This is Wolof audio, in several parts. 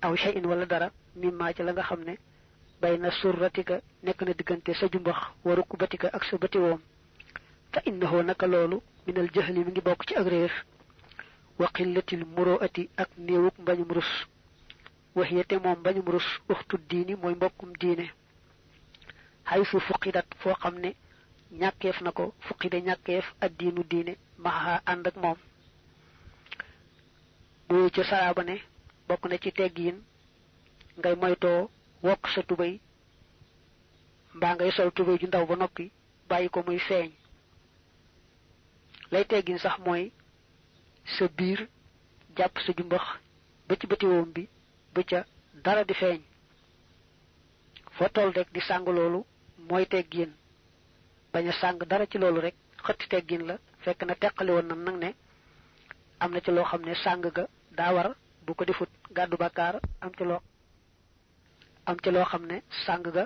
aw shay'in wala dara mimma ci la nga xam ne bayna surratika nekk na diggante sa jumbax wa rukbatika ak sa bëti woom fa innahu naka loolu minal jahli mi ngi bokk ci ak réer wa qillatil muru'ati ak néewuk mbañum rus waxiyate moom mbañum rus uxtu diini mooy mbokkum diine haythu fuqidat foo xam ne ñàkkeef na ko fuqide ñàkkeef addiinu diine maxa ànd ak moom bu ci saraaba ne bokk na ci teggiin ngay moytoo wokk sa tubay mbaa ngay sol tubay ju ndaw ba noppi bàyyi ko muy feeñ lay teggiin sax mooy sa biir jàpp sa jumbax ba ci bëti woom bi ba ca dara di feeñ foo toll rek di sàng loolu mooy teggiin bañ a sàng dara ci loolu rek xëtti teggiin la fekk na teqali woon na nag ne am na ci loo xam ne sàng ga daa war bu ko defut gàddu bàkkaar am ci loo xam ne sàng ga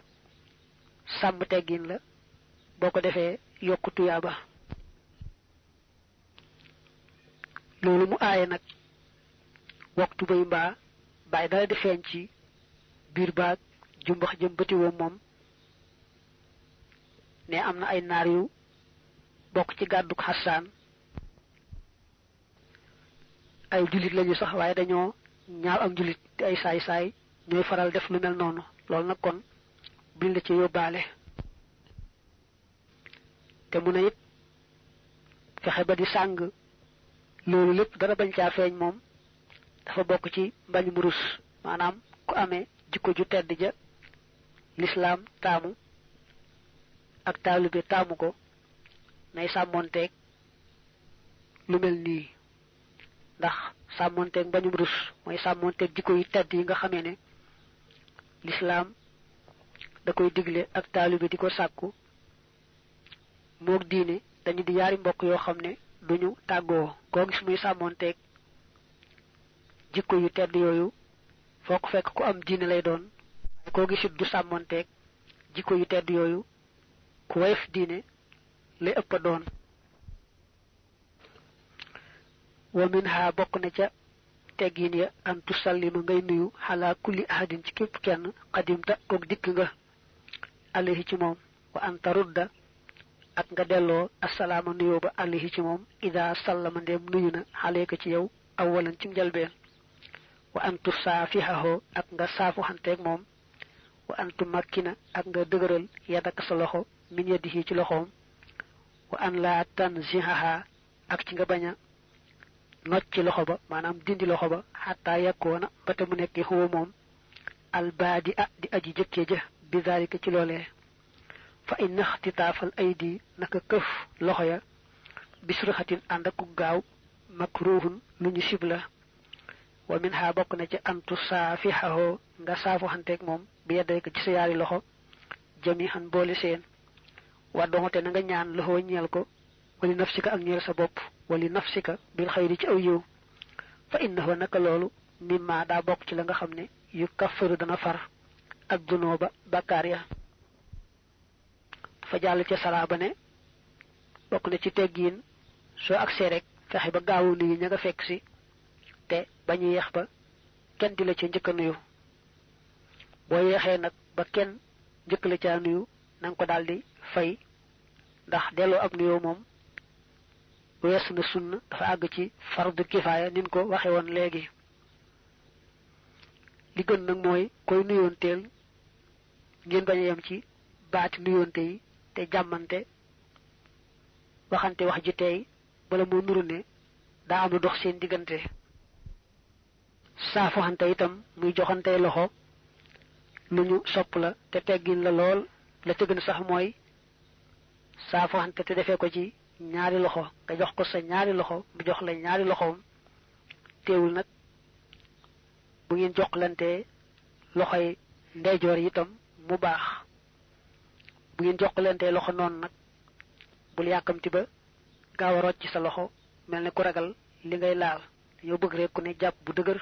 sàmm teggiin la boo ko defee yokku tuyaaba loolu mu aaye nag waxtu bay mbaa bàyyi dara di feeñ ci biir baag jumbax jëm bëti woom moom ne am na ay naar yu bokk ci gàdduk xasaan ay jullit lañu sax waaye dañoo ñaaw am jullit te ay saay-saay ñooy faral def lu mel noonu loolu nag kon biñ la ci yóbbaale te mu ne it fexe ba di sàng loolu lépp dara bañ caa feeñ moom dafa bokk ci mbañum rus maanaam ku amee jikko ju tedd ja lislaam taamu ak taalibe taamu ko nay sàmmonteeg lu mel nii ndax sàmmonteeg mbañum rus mooy sàmmonteeg jikko yu tedd yi nga xamee ne lislaam da koy digle ak taalibe di ko sàkku moog diine dañu di yaari mbokk yoo xam ne duñu tàggoo koo gis muy sàmmonteeg jikko yu tedd yooyu foo ko fekk ku am diine lay doon waaye koo gisit du sàmmonteeg jikko yu tedd yooyu ku woyof diine lay ëpp a doon wa minha bokk na ca teggin ya an tusallima ngay nuyu xalaa kulli ahadin ci képp kenn xadimta kook dikk nga alayhi ci moom wa an tarudda ak nga delloo assalaama nuyoo ba alayhi ci moom ida sallama ndéem nuyu na xaleeka ci yow awalan ci njalbeen wa an tusaafihahu ak nga saafu xanteeg moom wa an tumakkina ak nga dëgëral yadaka sa loxo min yadihi ci loxoom wa an laa tanzihaha ak ci nga bañ a nocc ci loxo ba maanaam dindi loxo ba xataa yakkoona ba te mu nekk xuwa moom albaadi a di aji jëkkee ja bi zalika ci loolee fa inna ixtitaafal aydi naka këf loxo ya bisruxatin ànd ak gaaw makruhun lu ñu sibla wa min ha bokk na ci antu saafihaho nga saafu xanteeg moom bi yedday ko ci sa yaari loxo jamihan boole seen wa doxate na nga ñaan loxo ñeel ko wali nafsika ak ñeel sa bopp wali nafsika bil xayri ci aw yiw fa innahu naka loolu mimma daa bokk ci la nga xam ne yu kaffaru dana far ak dunooba bàkkaar ya fa jàll ca salaaba ne bokk na ci teggiin soo agsee rek fexe ba gaawu nuyu ña nga fekk si te bañu yeex ba kenn di la ca njëkk a nuyu boo yeexee nag ba kenn njëkk la caa nuyu na nga ko daldi fay ndax delloo ab nuyoo moom wees na sunna dafa àgg ci fardu kifaaya nin ko waxe woon léegi li gën nag mooy koy nuyoonteel ngeen bañ a yem ci baati nuyoonte yi te jàmmante waxante wax ji tey bala moo nuru ne daa am lu dox seen diggante saafuxante itam muy joxante loxo lu ñu sopp la te teggin la lool la te gën sax mooy saafuxante te defee ko ci ñaari loxo nga jox ko sa ñaari loxo mu jox la ñaari loxoom teewul nag bu ngeen joxlante loxoy ndeyjoor yi itam mu baax bu ngeen joxlante loxo noonu nag bul yàkkamti ba gaaw a rocc sa loxo mel ne ku ragal li ngay laal yow bëgg rek ku ne jàpp bu dëgër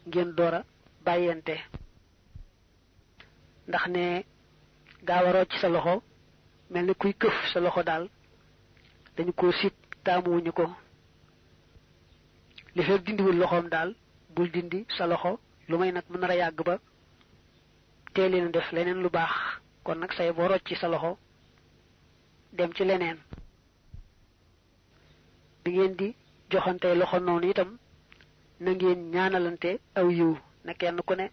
ngeen door a bàyyente ndax ne gaaw a rocc sa loxo mel ne kuy këf sa loxo daal dañu ko sit taamuwuñu ko li fekk dindiwul loxoom daal bul dindi sa loxo lu may nag mën na yàgg ba teeleen def leneen lu baax kon nag say boo rocc ci sa loxo dem ci leneen. bi ngeen di joxante loxo noonu itam na ngeen ñaanalante aw yiw na kenn ku ne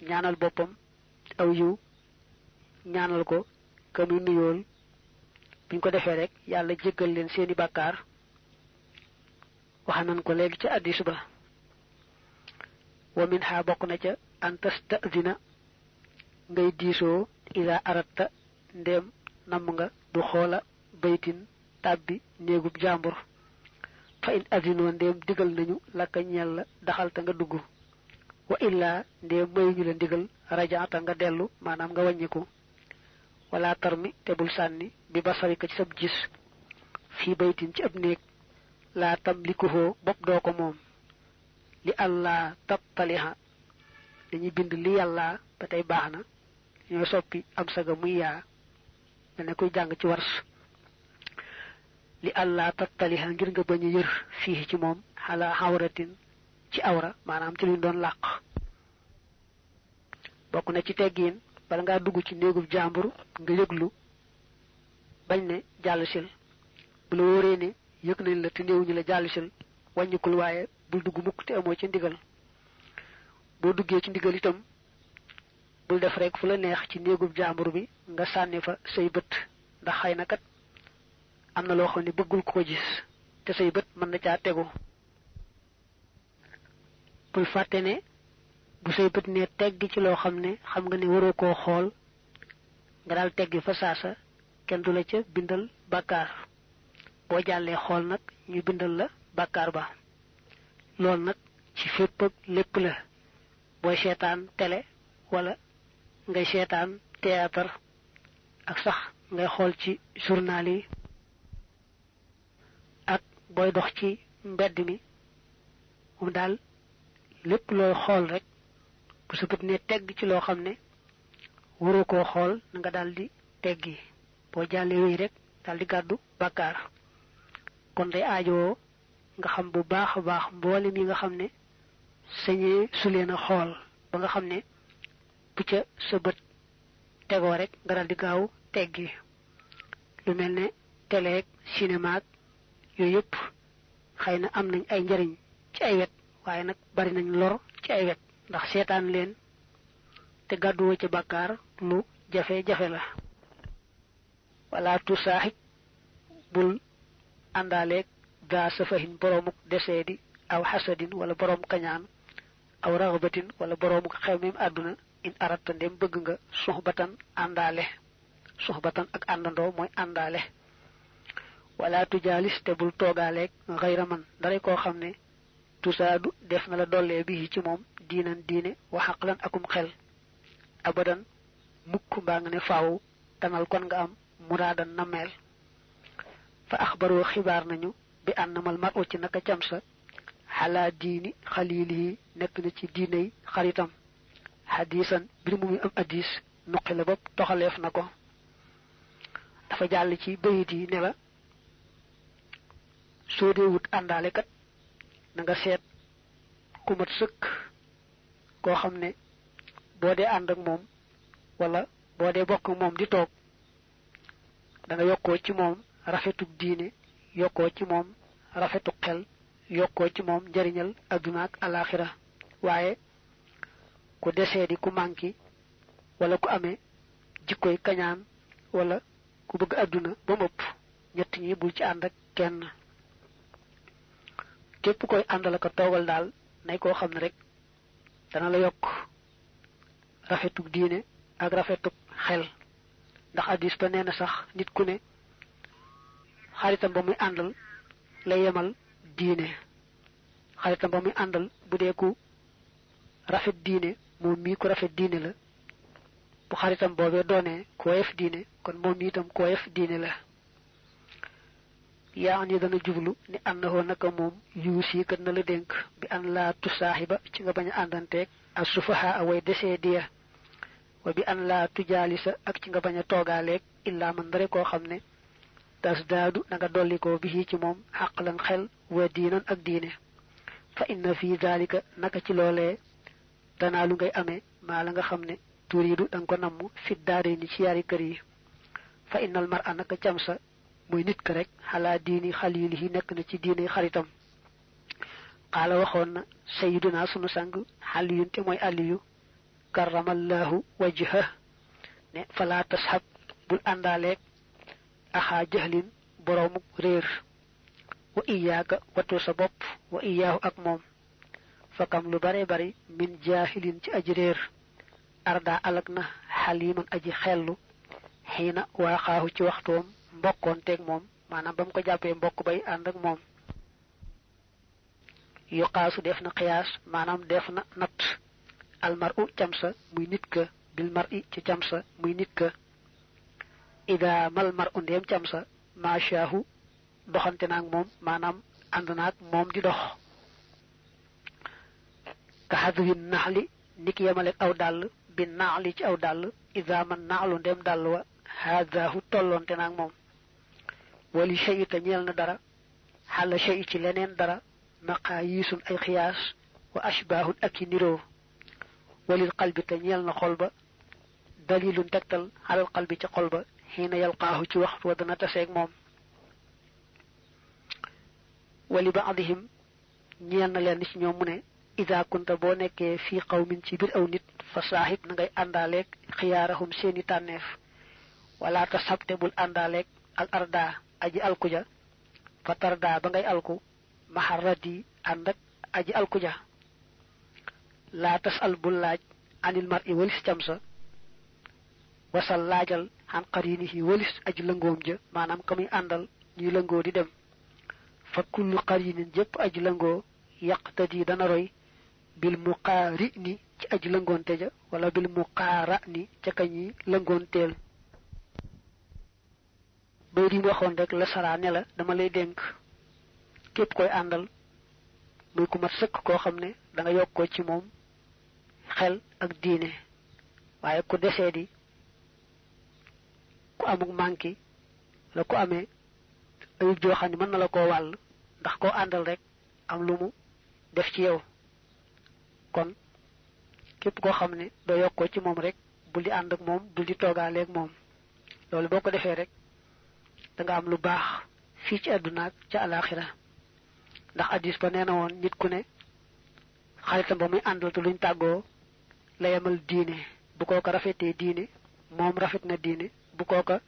ñaanal boppam aw yiw ñaanal ko ka muy nuyool buñ ko defee rek yàlla jéggal leen seeni bàkkaar wax nañ ko léegi ci hadiis ba. wa minha bokk na ca an tasta'dina ngay diisoo ida aratta ndéem namm nga du xoola baytin tàbbi néegub jàmbur fa in azinoo ndéem digal nañu lakka ñeel la daxalta nga dugg wa illaa ndéem mayuñu la ndigal rajaata nga dellu maanaam nga wàññiku wala tarmi te bul sànni bi basarika ci sab gis fii baytin ci ab néeg laa tamlikuhoo bopp doo ko moom li allah tattaliha dañuy bind li yàlla ba tey baax na ñoo soppi am saga muy yaa mel ne kuy jàng ci wars li allah tattaliha ngir nga bañ a yër fii ci moom xalaa xawratin ci awra maanaam ci luñ doon làq. bokk na ci teggiin bala ngaa dugg ci néegub jàmbur nga yëglu bañ ne jàll sil bu la wóoree ne yëg nañ la te néewuñu la jàll sil wàññikul waaye bul dugg mukk te amoo ci ndigal. boo duggee ci ndigal itam bul def rek fu la neex ci néegub jàmbur bi nga sànni fa say bët ndax xëy na kat am na loo xam ne bëggul ko gis te say bët mën na caa tegu. bul fàtte ne bu say bët ne tegg ci loo xam ne xam nga ne waroo koo xool nga daal teggi fa saasa kenn du la ca bindal bàkkaar boo jàllee xool nag ñu bindal la bàkkaar ba. loolu nag ci fépp ak lépp la booy seetaan télé wala ngay seetaan théâtre ak sax ngay xool ci journal yi ak booy dox ci mbedd mi moom daal lépp looy xool rek bu sa bët ne tegg ci loo xam ne waroo koo xool na nga daal di teggi boo jàllee wéy rek daal di gàddu bàkkaar. kon day aajoo nga xam bu baax a baax mboolem yi nga xam ne sañee su leen a xool ba nga xam ne bu ca sa bët tegoo rek nga daal di gaaw teggi. lu mel ne télé ak cinéma ak yooyu yëpp xëy na am nañ ay njariñ ci ay wet waaye nag bari nañ lor ci ay wet ndax seetaan leen te gàdduwoo ca bàkkaar lu jafe-jafe la. wala tu saaxib bul àndaaleeg daa safahin boroomuk deseedi aw xasadin wala boroom kañaan aw raxbatin wala boroomuk xewmim àdduna in aratta ndem bëgg nga suxbatan àndaale suxbatan ak àndandoo mooy àndaale. wala tujaalis te bul toogaaleeg xayra man dara koo xam ne tusaadu def na la dollee bi ci moom diinan diine wa xaqlan akum xel abadan mukk mbaa nga ne faaw tanal kon nga am muraadan nameel. fa axbaroo xibaar nañu bi ànnamal mar u ci naka cam sa xalaa diini xaliilihi nekk na ci diiney xaritam xadiisan bir mu muy am addis nuqi la bopp toxaleef na ko. dafa jàll ci bayit yi ne la soo dee wut àndaale kat na nga seet ku mat sëkk koo xam ne boo dee ànd ak moom wala boo dee bokk moom di toog da nga yokkoo ci moom rafetug diine yokkoo ci moom rafetug xel yokkoo ci moom njariñal adduna ak alaxira. waaye ku desee di ku manki wala ku amee jikkoy kañaan wala ku bëgg adduna ba mëpp ñett ñi bul ci ànd ak kenn. képp koy àndal ko toogal daal nay koo xam ne rek dana la yokk rafetug diine ak rafetug xel ndax addis ba nee na sax nit ku ne xaritam ba muy àndal lay yemal diine xaritam ba muy àndal bu dee ku rafet diine moom mii ku rafet diine la bu xaritam boobee doonee ku woyof diine kon moom mii itam ku woyof diine la. yaa ni dana jublu ni àndahoo naka moom yuusi kat na la dénk bi an laa tusaaxiba ci nga bañ a àndanteeg as sufaha away desee diya wa bi an laa tujaalisa ak ci nga bañ a toogaaleeg illaa man dara koo xam ne tas daadu na nga dollikoo bi ci moom xaqlan xel wa diinan ak diine fa inna fi daalika naka ci loolee tanaalu ngay amee maa la nga xam ne turiidu danga ko namm fit daare ni ci yaari kër yi fa innal mar a naka cam sa muy nit ka rek xalaa diini xaliilihi nekk na ci diine xaritam xaala waxoon na sayiduna sunu sang xaliyun te mooy aliyu karamallahu wajha ne falaa tashab bul àndaaleeg axaa jahlin boroomu réer wa iyaaka wattu sa bopp wa iyaahu ak moom fakam lu bare bari min jaahilin ci aji réer arda alag na xaliman aji xellu xiina waaxaahu ci waxtoom mbokkoon teeg moom maanaam ba mu ko jàppee mbokk bay ànd ak moom yuqaasu def na xiyaas maanaam def na natt almaru camsa muy nit ka bil mar'i ci camsa muy nit ka ida mal mar'u ndeem camsa maashaahu doxante naag moom maanaam ànd naag moom di dox ka xadwin naxli niki yemaleeg aw dàll bi naxli ci aw dàll ida man naxlu ndeem dàll wa haadaahu tolloonte naag moom wali shay te ñeel na dara xala shay ci leneen dara maqaayisun ay xiyaas wa ashbaahun ak i niroo walil qalbi te ñeel na xol ba dalilun tegtal xalal qalbi ci xol ba xiina yalqaahu ci waxtu wa dana taseeg moom wali baadihim ñeel na leen ci ñoom mu ne ida kunta boo nekkee fii qawmin ci biir aw nit fa saaxib na ngay àndaaleeg xiyaarahum seeni tànneef wala tasabte bul àndaaleeg al arda aji alkuja fa tarda ba ngay alku maharradi ànd ak aji alkuja laa tasal bul laaj anil mar i walis camsa wasal laajal xan qarinihi walis aji lëngoom ja maanaam ka muy àndal ñuy lëngoo di dem fa kullu qarinin jëpp aji lëngoo yaqtadi dana roy bil muqaari ni ci aji lëngoonte ja wala bil muqaara ni ca kañi lëngoonteel bay di waxoon rek la saraa ne la dama lay dénk képp koy àndal muy ku mat sëkk koo xam ne da nga yokkoo ci moom xel ak diine waaye ku desee di ku amuk manki la ku amee ayub joo xam ne mën na la koo wàll ndax koo àndal rek am lu mu def ci yow kon képp koo xam ne doo yokkoo ci moom rek bul di ànd ak moom bul di toogaaleeg moom loolu boo ko defee rek da nga am lu baax fii ci àdduna ak ca alaxira ndax addis ba nee na woon nit ku ne xaritam ba muy àndal te luñ tàggoo la yemal diine bu kooka rafetee diine moom rafet na diine bu kooka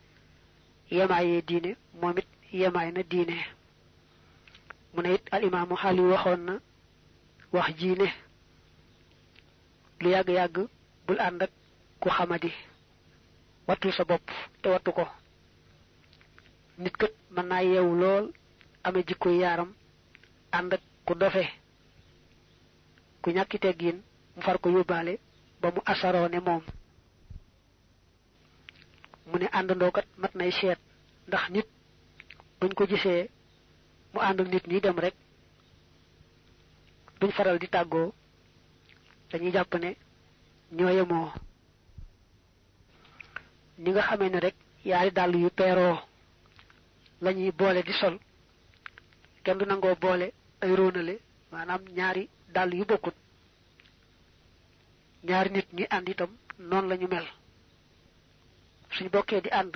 yemaayee diine moom it yemaay na diine mu ne it al imaamu xaali waxoon na wax jiine lu yàgg-yàgg bul ànd ak ku xamadi wattul sa bopp te wattu ko nit kat mën naa yeewu lool amee jikkoy yaaram ànd ak ku dofe ku ñàkki teggiin mu far ko yóbbaale ba mu asaroo ne moom mu ne àndandoo kat mat nay seet ndax nit buñ ko gisee mu ànd ak nit ñi dem rek duñ faral di tàggoo dañuy jàpp ne ñoo yemoo ni nga xamee ne rek yaari dàll yu peeroo lañuy boole di sol kenn du nangoo boole ay róonale maanaam ñaari dàll yu bokkut ñaari nit ñi ànd itam noonu lañu mel suñ bokkee di ànd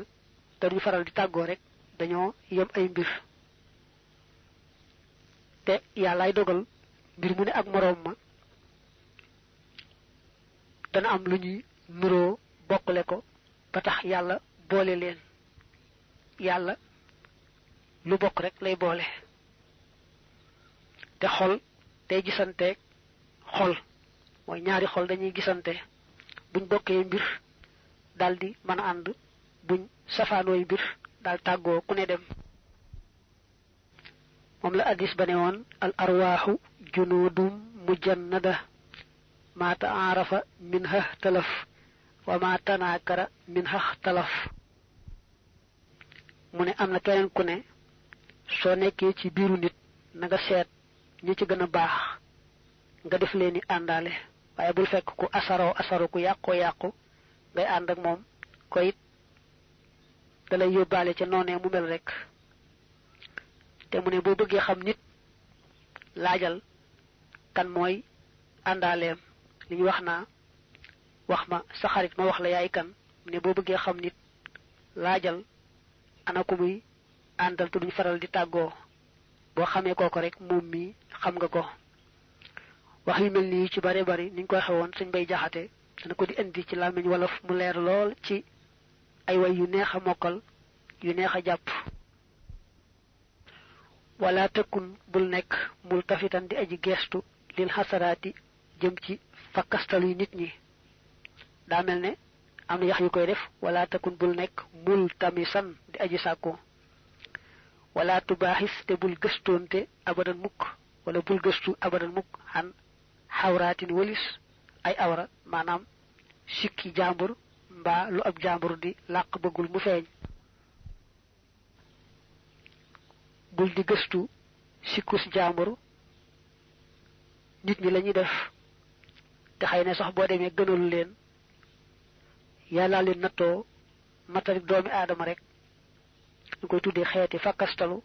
te duñ faral di tàggoo rek dañoo yem ay mbir te yàllaay dogal mbir mu ne ak moroom ma dana am lu ñuy nuroo bokkale ko ba tax yàlla boole leen yàlla lu bokk rek lay boole te xol day gisanteeg xol mooy ñaari xol dañuy gisante buñ bokkee mbir daldi mën a ànd buñ safaanooy mbir daal tàggoo ku ne dem moom la addis ba ne woon al arwaaxu junudum mujannada ma taarafa minha talaf wa ma tanaakara minha talaf mu ne am na keneen ku ne soo nekkee ci biiru nit na nga seet ñi ci gën a baax nga def leen ni àndaale waaye bul fekk ku asaro ku yàqoo yàqu ngay ànd ak moom ko it dalay yóbbaale ca noonee mu mel rek te mu ne boo bëggee xam nit laajal kan mooy àndaaleem li ñu wax naa wax ma sa xarit ma wax la yaay kan ne boo bëggee xam nit laajal ana ko muy àndal te duñ faral di tàggoo boo xamee kooko rek moom mi xam nga ko wax yu mel nii ci bare bari niñ ko waxe woon Sëñ Bay Jaxate dana ko di indi ci làmmiñ wolof mu leer lool ci ay way yu neex a mokkal yu neex a jàpp wala tëkkun bul nekk mul tafitan di aji geestu lil xasaraati jëm ci fakkastaluy nit ñi daa mel ne am na yax yu koy def wala tëkkun bul nekk mul tamisan di aji sàkku wala tubaaxis te bul gëstoonte abadan mukk wala bul gëstu abadan mukk xan xawraatin walis ay awra maanaam sikki jàmbur mbaa lu ab jàmbur di làq bëggul mu feeñ bul di gëstu sikkus jàmbur nit ñi lañuy def te xëy na sax boo demee gënalu leen yàlla leen nattoo matarik doomi aadama rek ñu koy tuddee xeeti fakkastalu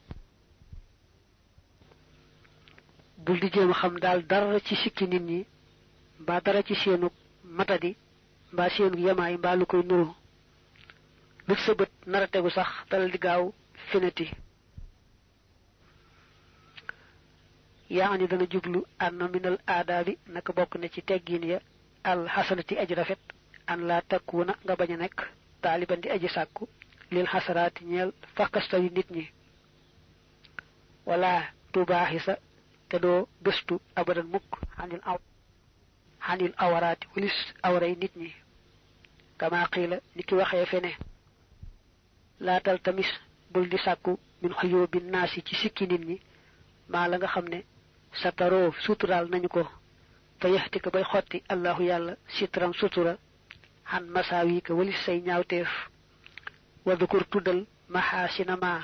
bul di jéem a xam daal dara ci sikki nit ñi mbaa dara ci seenu matadi mbaa seenu yemaay mbaa lu koy nuru lu sa bët nara tegu sax dalal di gaaw finati yaa ni dana jublu anna minal aadaabi naka bokk na ci teggin ya al xasanati aji rafet an laa takkuuna nga bañ a nekk taaliban di aji sàkku lil xasaraati ñeel fakkastaw yi nit ñi wala tubaaxisa te doo gëstu abadan mukk xanil awaraati walis awray nit ñi kama qiila ni ki waxee fene laatal tamis bul di sàkku min xuyóobi naasi ci sikki nit ñi maa la nga xam ne sa taroo suturaal nañu ko fa yaxti ko bay xotti allahu yàlla sitram sutura xan masaawi ka walis say ñaawteef wa dukur tuddal maxaasina ma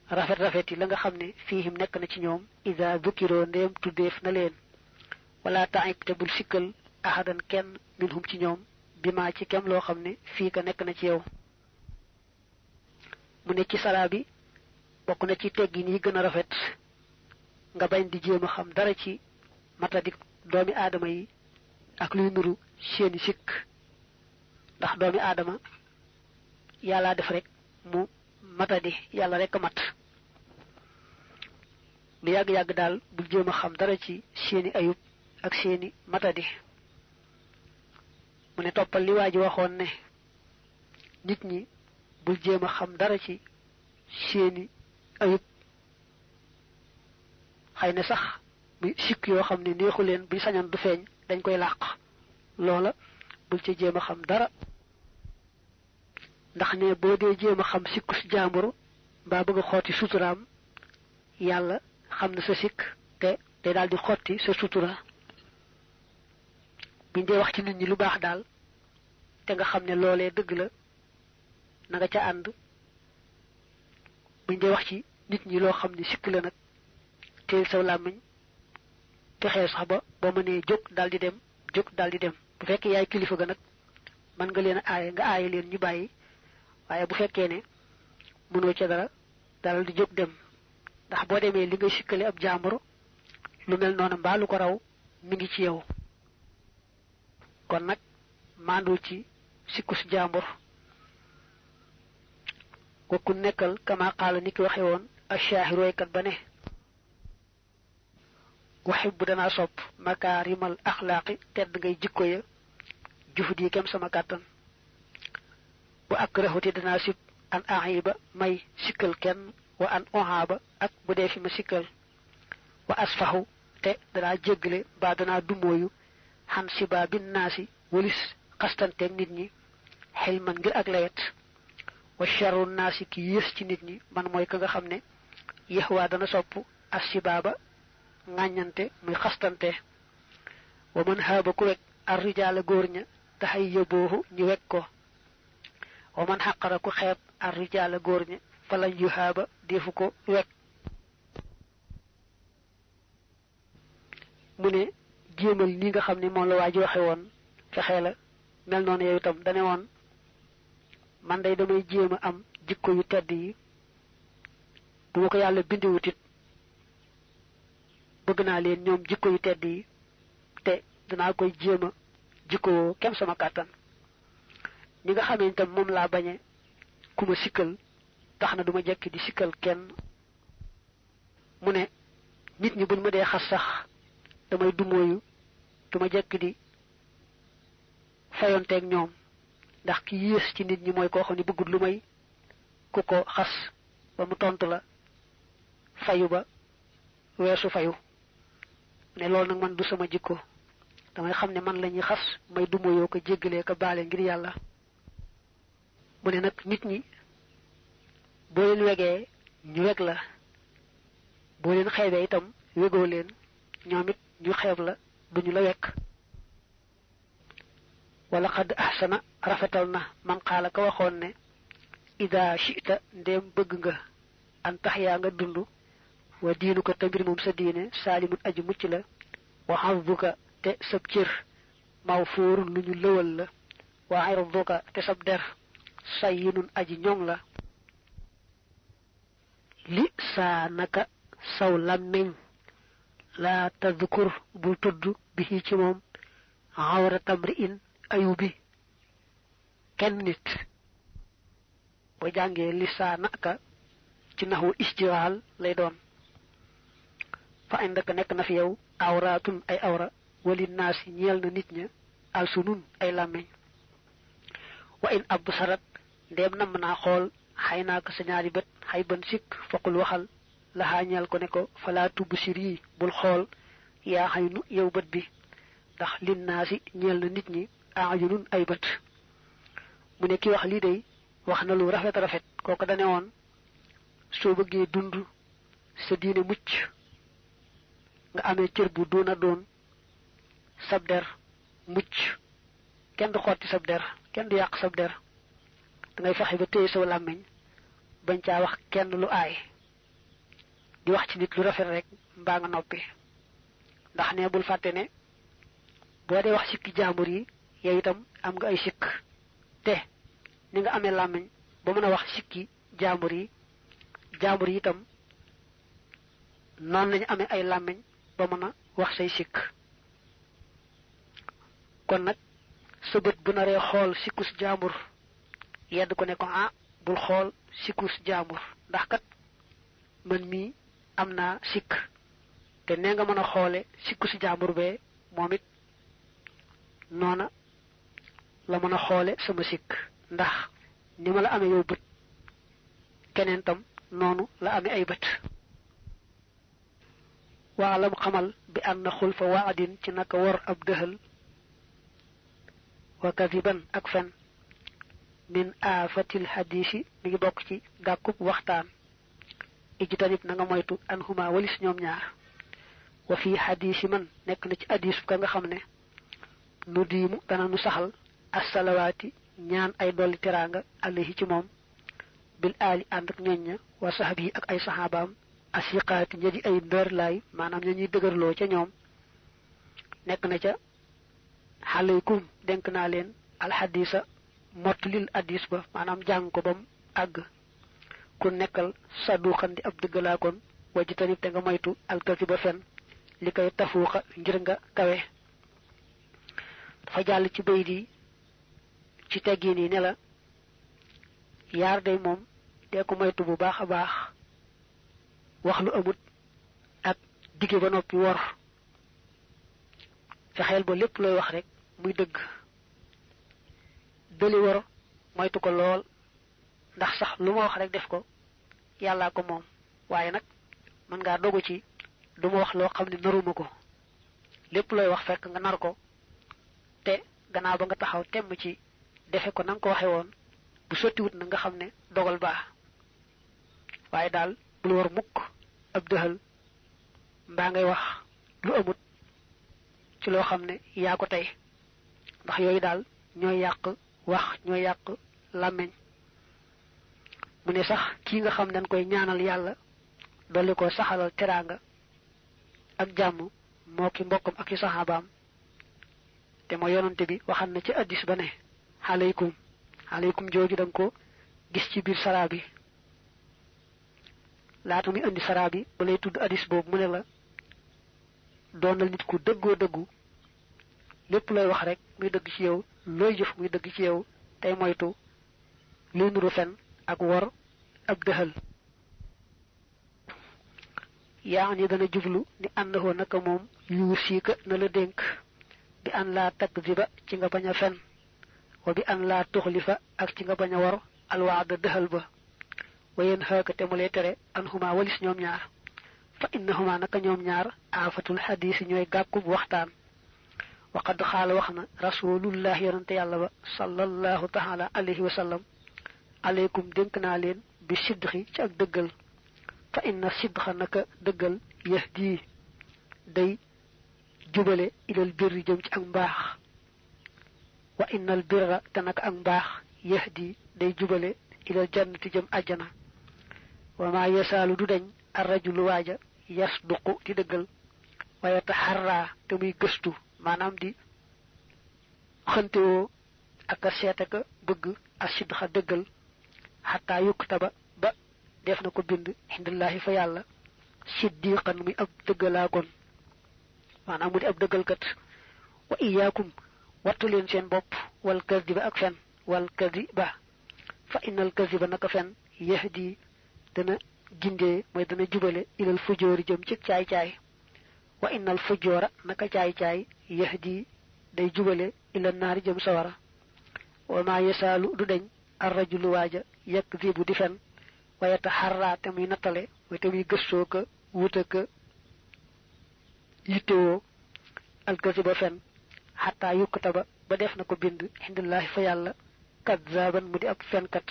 rafet-rafet yi la nga xam ne fiihim nekk na ci ñoom ida dukiroo ndéem tuddeef na leen wala taib te bul sikkal ahadan kenn minhum ci ñoom bi maa ci kem loo xam ne fii ka nekk na ci yow mu ne ci salaa bi bokk na ci teggin yi gën a rafet nga bañ di jéem a xam dara ci matadik doomi aadama yi ak luy nuru seeni sikk ndax doomi aadama yàlla def rek mu matadi yàlla rek a mat lu yàgg-yàgg daal bul jéem a xam dara ci seeni ayub ak seeni matadi mu ne toppal li waa ji waxoon ne nit ñi bul jéem a xam dara ci seeni ayub xëy na sax muy sikk yoo xam ne neexu leen buñ sañoon du feeñ dañ koy làq loola bul ci jéem a xam dara ndax ne boo dee jéem a xam sikku si jàmbur mbaa bëgg a xotti suturaam yàlla xam na sa sikk te day daal di xotti sa sutura buñ dee wax ci nit ñi lu baax daal te nga xam ne loolee dëgg la na nga ca ànd buñ dee wax ci nit ñi loo xam ne sikk la nag teel saw làmmiñ fexee sax ba boo mënee jóg daal di dem bu fekkee yaay kilifa ga nag mën nga leen a aaye nga aaye leen ñu bàyyi waaye bu fekkee ne mënoo ca dara dalal di jóg dem ndax boo demee li ngay sikkale ab jàmbur lu mel noonu mbaa lu ko raw mi ngi ci yow kon nag maandul ci sikku si jàmbur kooku nekkal kama qaala ni ki waxe woon ashaahiroykat ba ne waxibbu danaa sopp makaarimal axlaaqi tedd ngay jikko ya juhud yi kem sama kàttan wa akrahuti danaa sib an ahiba may sikkal kenn wa an ohaaba ak bu dee fi ma sikkal wa asfahu te danaa jéggale ba danaa dumóoyu xan siba bin naasi walis xastanteeg nit ñi xilman ngir ak lewet wa charru naasi ki yées ci nit ñi man mooy ka nga xam ne yéex waa dana sopp as sibaaba ŋàññante muy xastante wa man haaba ku wekk ar rijaala góor ña taxay yóbboohu ñu wekk ko wa man xaqara ku xeeb ar rijaala góor ña falañ yu haaba defu ko wekk mu ne jéemal ni nga xam ne moom la waa ji waxe woon fexee la mel noonu yow itam dane woon man day damay jéem a am jikko yu tedd yi bu ma ko yàlla bindiwutit bëgg naa leen ñoom jikko yu tedd yi te danaa koy jéema jikko kem sama kàttan ñi nga xamee itam moom laa bañe ku ma sikkal tax na duma jekki di sikkal kenn mu ne nit ñi buñ ma dee xas sax damay dumooyu duma jekki di fayonteeg ñoom ndax ki yées ci nit ñi mooy koo xam ne bëggut lu may ku ko xas ba mu tontu la fayu ba weesu fayu ne loolu nag man du sama jikko damay xam ne man lañuy xas may dumooyoo ko jéggalee ko baale ngir yàlla mu ne nag nit ñi boo leen wegee ñu weg la boo leen xeebee itam wegoo leen ñoom it ñu xeeb la duñu la wekk wala xadd ahsana rafetal na man xaala ka waxoon ne ida shi'ta ndéem bëgg nga an tax yaa nga dund wa diinu ko te mbir moom sa diine saalimut aji mucc la wa xarduka te sab cër maw fóorun lu ñu lëwal la wa irduka te sab der sayyinun aji ñoŋ la li saa naka saw làmmeñ laa tadkur bul tudd bi ci moom awra tamri in ayu bi kenn nit boo jàngee li saa naka ci naxwu istiwaal lay doon fa indaka nekk na fi yow awraatun ay awra wali naasi ñeel na nit ña alsunun ay làmmeñ wa in absarat ndéem namm naa xool xay naa ko sa ñaari bët xay ban sikk foqul waxal laxaa ñeel ko ne ko falaa tubsir yi bul xool yaa xay nu yow bët bi ndax lin naasi ñeel na nit ñi ayunun ay bët mu ne ki wax lii day wax na lu rafet rafet kooku dane woon soo bëggee dund sa diine mucc nga amee cër bu doona doon sab der mucc kenn du xotti sab der kenn du yàq sab der dangay fexe ba téye sa làmmiñ bañ caa wax kenn lu aay di wax ci nit lu rafet rek mbaa nga noppi ndax ne bul fàtte ne boo dee wax sikki jaambur yi yow itam am nga ay sikk te ni nga amee làmmiñ ba mën a wax sikki jaambur yi itam noonu lañu amee ay làmmiñ ba mën a wax say sikk kon nag sa bët bu naree xool sikkus jaambur yedd ko ne ko bul xool sikkus jaambur ndax kat man mii am naa sikk te nee nga mën a xoole sikkus jaambur bee moom it noona la mën a xoole sama sikk ndax ni ma la amee yow bët keneen tam noonu la amee ay bët waalam xamal bi ànd na xul fa waadin ci naka wor ab dëxal wa kadiban ak fen min aafatil xadiisi mi ngi bokk ci dàkkub waxtaan ijtanib na nga moytu an huma walis ñoom ñaar wa fii xadiisi man nekk na ci hadiis ka nga xam ne nu diimu dana nu saxal assalawaati ñaan ay dolli teraanga alayhi ci moom bil aali ànd ak ñoñ ña wa saxabi yi ak ay saxaabaam asiqaati ña di ay ndër laay maanaam ña ñuy dëgërloo ca ñoom nekk na ca xalaykum denk naa leen alxadisa mottulil addis ba maanaam jàng ko bam àgg ku nekkal saduxan di ab dëggalaakoon wajji tanib te nga moytu alkasi ba fen li koy tafuuxa ngir nga kawe dafa jàll ci bayit yi ci teggin yi ne la yaar day moom dee ko moytu bu baax a baax wax lu amut ak dige ba noppi wor fexeel ba lépp looy wax rek muy dëgg dëli wor moytu ko lool ndax sax lu ma wax rek def ko yàllaa ko moom waaye nag mën ngaa dogu ci du ma wax loo xam ne naruma ko lépp looy wax fekk nga nar ko te gannaaw ba nga taxaw temm ci defe ko na nga ko waxe woon bu sottiwut na nga xam ne dogal baax waaye daal bul war mukk ab dëxal mbaa ngay wax lu amut ci loo xam ne yaa ko tey ndax yooyu daal ñooy yàq wax ñooy yàq làmmiñ mu ne sax kii nga xam dañ koy ñaanal yàlla dolli ko saxalal teraanga ak jàmm moo ki mbokkam ak i saxaabaam te moo yonante bi waxal na ci addis ba ne aleykum jooju da nga ko gis ci biir saraa bi laata muy indi saraa bi ba lay tudd addis boobu mu ne la doonal nit ku dëggoo dëggu lépp looy wax rek muy dëgg ci yow looy jëf muy dëgg ci yow tey moytu luy nuru fen ak wor ak dëxal yaa ni dana jublu ni àndahoo naka moom yu siika na la dénk bi an laa takziba ci nga bañ a fen wa bi an laa tuxlifa ak ci nga bañ a wor alwaada dëxal ba wayen xaaka te mu lay tere an huma walis ñoom ñaar fa innahuma naka ñoom ñaar aafatul xadiisi ñooy gàkkub waxtaan waqad xaala wax na rasulullah yonante yàlla ba sallallahu taala alayhi wa sallam aleykum dénk naa leen bi sidxi ci ak dëggal fa inna sidxa naka dëggal yahdi day jubale ilal birri jëm ci ak mbaax wa innal birra te naka ak mbaax yahdi day jubale ilal jannati jëm àjjana wa maa yasaalu du dañ arrajulu waaja yasduqu di dëggal wa yataxarraa te muy gëstu maanaam di xëntewoo ak a seet ak a bëgg a sidxa dëggal xataa yuktaba ba def na ko bind indallaahi fa yàlla siddiqan muy ab dëggalaagon maanaam mu di ab dëggalkat wa iyaakum wattu leen seen bopp wal kadiba ak fen wal kadiba fa innal kadiba naka fen yahdi dana gindee mooy dana jubale ilal fujoori jëm ci caay-caay wa innal fujoora naka caay-caay yahdi day jubale ilal naari jëm sawara wa maa yasaalu du deñ arrajulu waaja yakdibu di fen wa yataxarraa te muy nattale way te muy gëstoo ka wuta ka yittewoo alkasiba fen xataa yukkataba ba def na ko bind indillaahi fa yàlla kadzaban mu di ab fenkat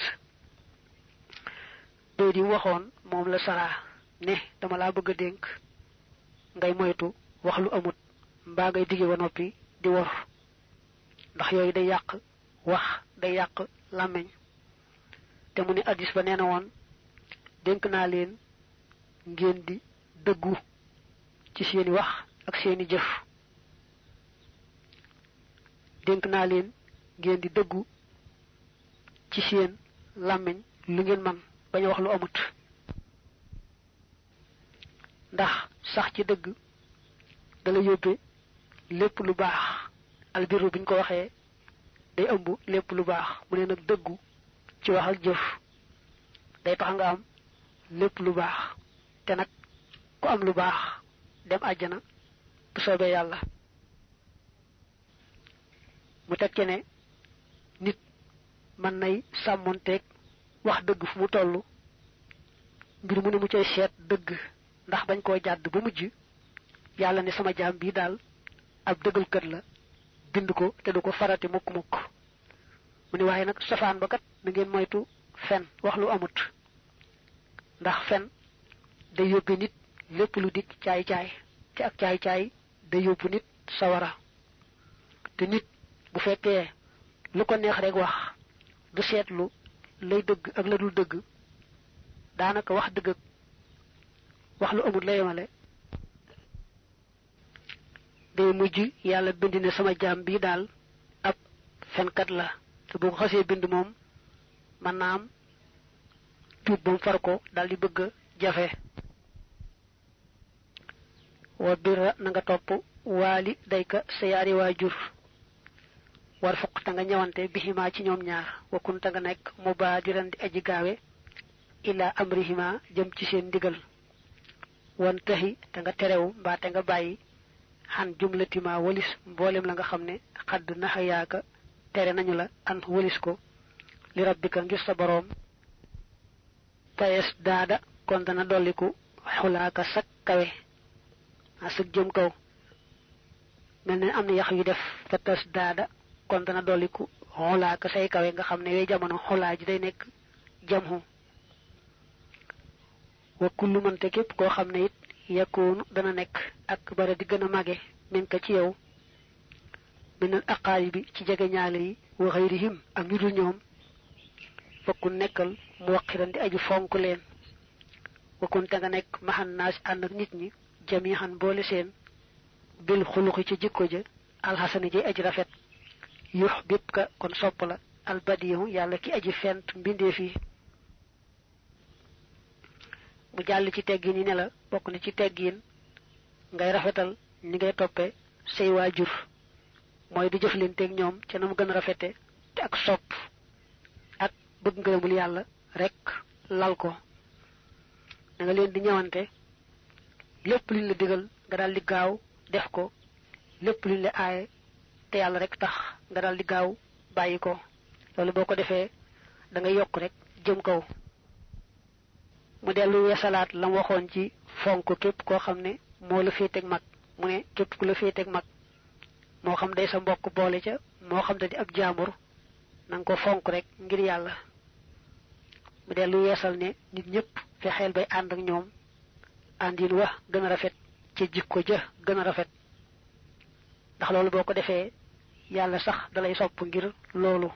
bay di waxoon moom la saraa ne dama laa bëgg a dénk ngay moytu wax lu amut mbaa ngay dige ba noppi di wor ndax yooyu day yàq wax day yàq làmmiñ te mu ne addis ba nee na woon dénk naa leen ngeen di dëggu ci seeni wax ak seeni jëf dénk naa leen ngeen di dëggu ci seen làmmiñ lu ngeen man bañ a wax lu amut ndax sax ci dëgg dala yóbbe lépp lu baax albiru biñ ko waxee day ëmb lépp lu baax mu ne nag dëggu ci wax ak jëf day tax nga am lépp lu baax te nag ku am lu baax dem àjjana bu soobee yàlla mu teg ci ne nit mën nay sàmmonteeg wax dëgg fu mu toll mbir mu ne mu cay seet dëgg ndax bañ koo jàdd ba mujj yàlla ne sama jaam bii daal ab dëggalkat la bind ko te du ko farati mukk-mukk mu ne waaye nag safaan ba kat na ngeen moytu fen wax lu amut ndax fen day yóbbe nit lépp lu dikk caay-caay te ak caay-caay day yóbbu nit sawara te nit bu fekkee lu ko neex rek wax du seetlu lay dëgg ak la dul dëgg daanaka wax dëgg ak wax lu amut la yemale day mujj yàlla bind ne sama jaam bii daal ab fenkat la te boo ko xasee bind moom mën naa am tuub ba mu far ko daal di bëgg jafe wa birra na nga topp waali dayka sa yaari waajur war fuq ta nga ñëwante bihimaa ci ñoom ñaar wakkun ta nga nekk mubaadiran di aji gaawe ila amrihima jëm ci seen ndigal wan taxi te nga terewu mbaa te nga bàyyi xan jumlatima walis mboolem la nga xam ne xadd naxa yaaka tere nañu la an walis ko li rabbika ngir sa boroom tayes daada kon dana dolliku xulaaka sak kawe a sëg jëm kaw mel ne am na yax yu def fa tas daada kon dana dolliku xulaaka say kawe nga xam ne yooyu jamono xulaa ji day nekk jamhu wa kullu man te képp koo xam ne it yakkoonu dana nekk ak bara di gën a màgge min ka ci yow minal aqaari bi ci jege ñaale yi wa xayrihim ak ñu dul ñoom fakku nekkal mu waqiran di aju fonk leen wakkun te nga nekk maxan naas ànd ak nit ñi jamihan boole seen bil xuluxi ci jikko ja alxasani ji aji rafet yux bépp ka kon sopp la albadiyu yàlla ki aji fent mbindee fii mu jàll ci teggin yi ne la bokk na ci teggin ngay rafetal ni ngay toppe say waajur mooy di jëflanteeg ñoom ca na mu gën a rafete te ak sopp ak bëgg ngërëmul yàlla rek lal ko da nga leen di ñëwante lépp luñ la digal nga daal di gaaw def ko lépp luñ la aaye te yàlla rek tax nga daal di gaaw bàyyi ko loolu boo ko defee da nga yokk rek jëm kaw mu dellu weesalaat lam waxoon ci fonk képp koo xam ne moo la féeteeg mag mu ne képp ku la féeteeg mag moo xam day sa mbokk boole ca moo xam da di ab jaambur na nga ko fonk rek ngir yàlla mu dellu weesal ne nit ñëpp fexeel bay ànd ak ñoom àndin wa gën a rafet ci jikko ja gën a rafet ndax loolu boo ko defee yàlla sax dalay sopp ngir loolu